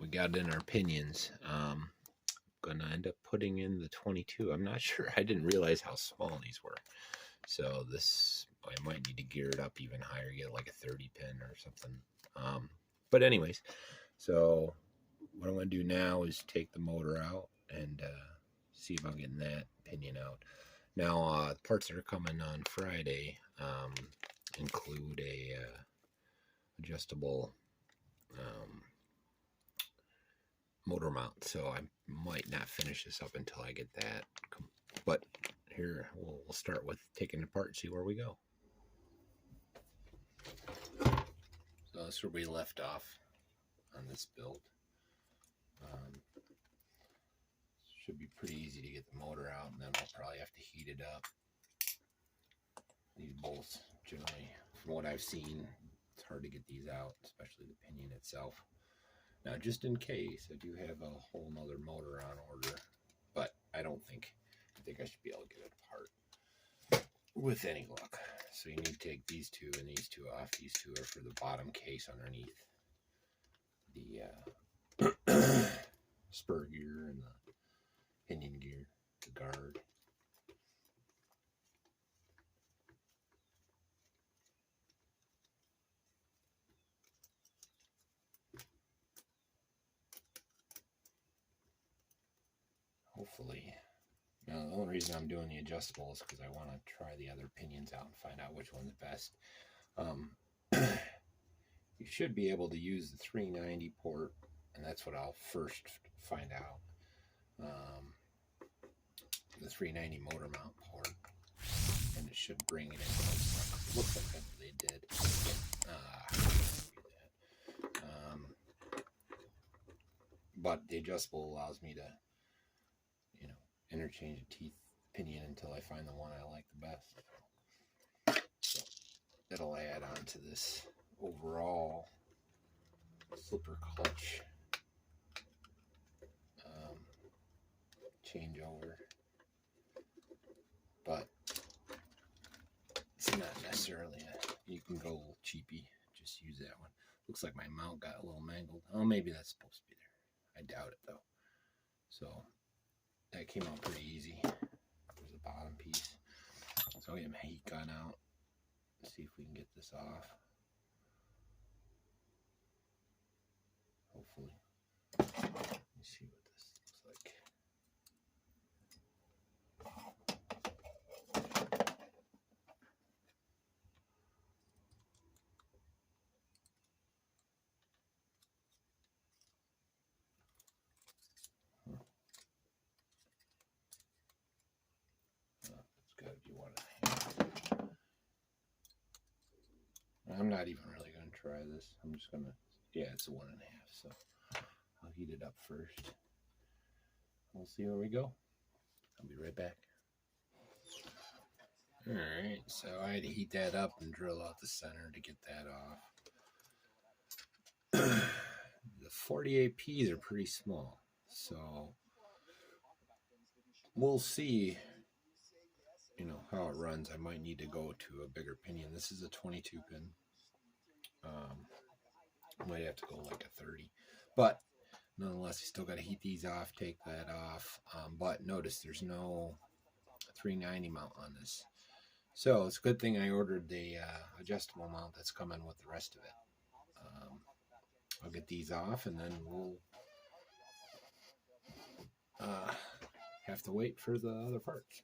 we got in our pinions. Gonna end up putting in the 22. I'm not sure. I didn't realize how small these were. So this, I might need to gear it up even higher, get like a 30 pin or something. But anyways, so what I'm gonna do now is take the motor out and see if I'm getting that pinion out. Now, the parts that are coming on Friday include a adjustable motor mount, so I might not finish this up until I get that. But here we'll start with taking it apart and see where we go. So that's where we left off on this build. Should be pretty easy to get the motor out, and then we'll probably have to heat it up. These bolts, generally, from what I've seen, it's hard to get these out, especially the pinion itself. Now, just in case, I do have a whole nother motor on order, but I think I should be able to get it apart with any luck. So you need to take these two and these two off. These two are for the bottom case underneath the spur gear and the pinion gear, the guard. Hopefully. Now, the only reason I'm doing the adjustable is because I want to try the other pinions out and find out which one's best. You should be able to use the 390 port, and that's what I'll first find out. The 390 motor mount port, and it should bring it in close. It looks like they did. But the adjustable allows me to, interchange the teeth pinion until I find the one I like the best. So it'll add on to this overall slipper clutch changeover, but it's not necessarily you can go a little cheapy, just use that one. Looks like my mount got a little mangled. Oh, maybe that's supposed to be there. I doubt it though. So that came out pretty easy. There's the bottom piece. So I'll get my heat gun out. See if we can get this off. Hopefully. Let me see what this looks like. It's got to be 1.5. I'm not even really going to try this. I'm just going to, yeah, it's a 1.5. So I'll heat it up first. We'll see where we go. I'll be right back. Alright, so I had to heat that up and drill out the center to get that off. The 48Ps are pretty small, so we'll see, how it runs. I might need to go to a bigger pinion. This is a 22 pin. Might have to go like a 30, but nonetheless, you still got to heat these off, take that off. But notice there's no 390 mount on this, so it's a good thing I ordered the adjustable mount that's coming with the rest of it. I'll get these off, and then we'll have to wait for the other parts.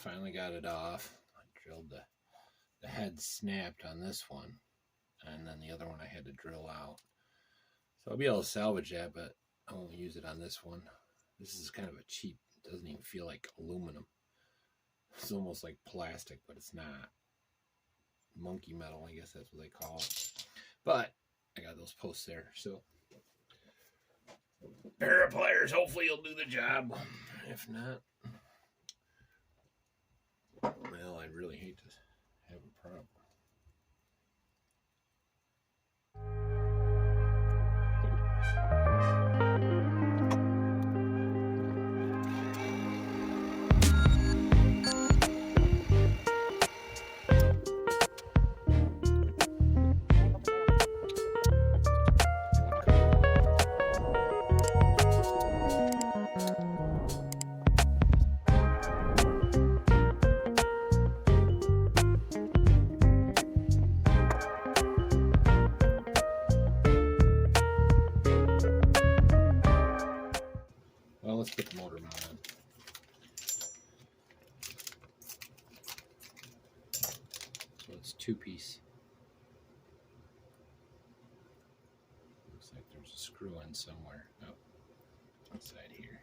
finally got it off. I drilled the head snapped on this one, and then the other one I had to drill out. So I'll be able to salvage that, but I won't use it on this one. This is kind of a cheap, it doesn't even feel like aluminum. It's almost like plastic, but it's not. Monkey metal, I guess that's what they call it. But I got those posts there, so pair of pliers, hopefully you'll do the job. If not, well, I'd really hate to have a problem. Well, let's put the motor mount on. So it's 2-piece. Looks like there's a screw in somewhere. Oh, inside here.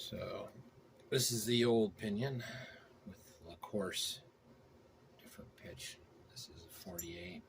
So this is the old pinion with, of course, different pitch. This is a 48.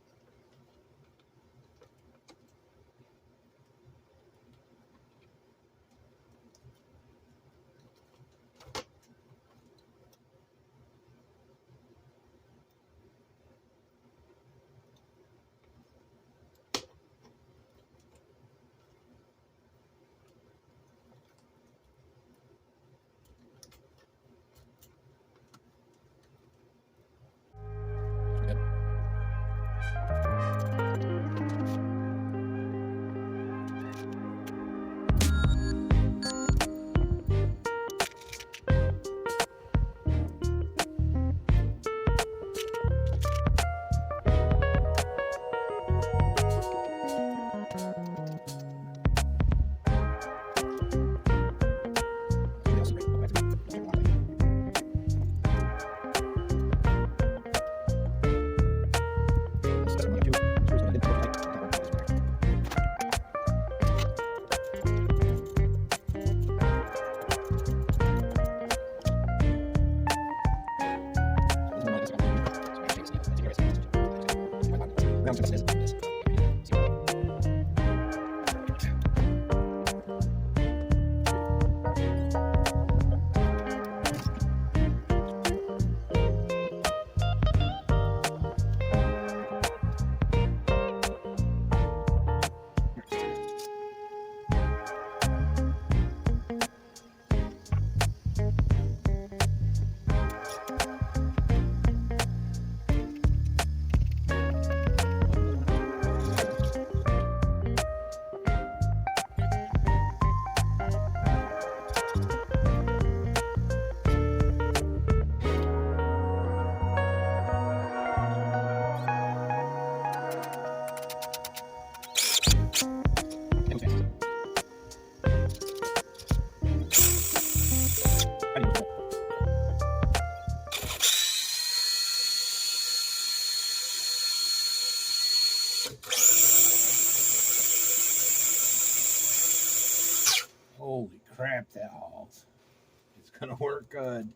gonna work good.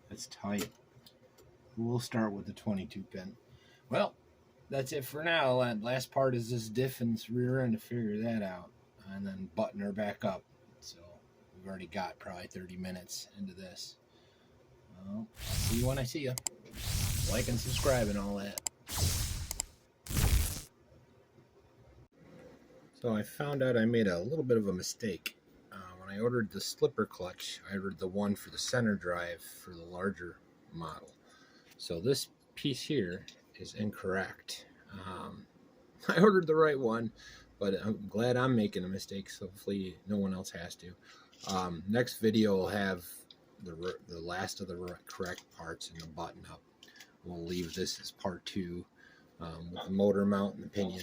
That's tight. We'll start with the 22 pin. Well, that's it for now. That last part is this diff and this rear end to figure that out, and then button her back up. So we've already got probably 30 minutes into this. Well, I'll see you when I see you. Like and subscribe and all that. So I found out I made a little bit of a mistake. When I ordered the slipper clutch, I ordered the one for the center drive for the larger model. So this piece here is incorrect. I ordered the right one, but I'm glad I'm making a mistake, so hopefully no one else has to. Next video will have the last of the correct parts and the button up. We'll leave this as part 2 with the motor mount and the pinion.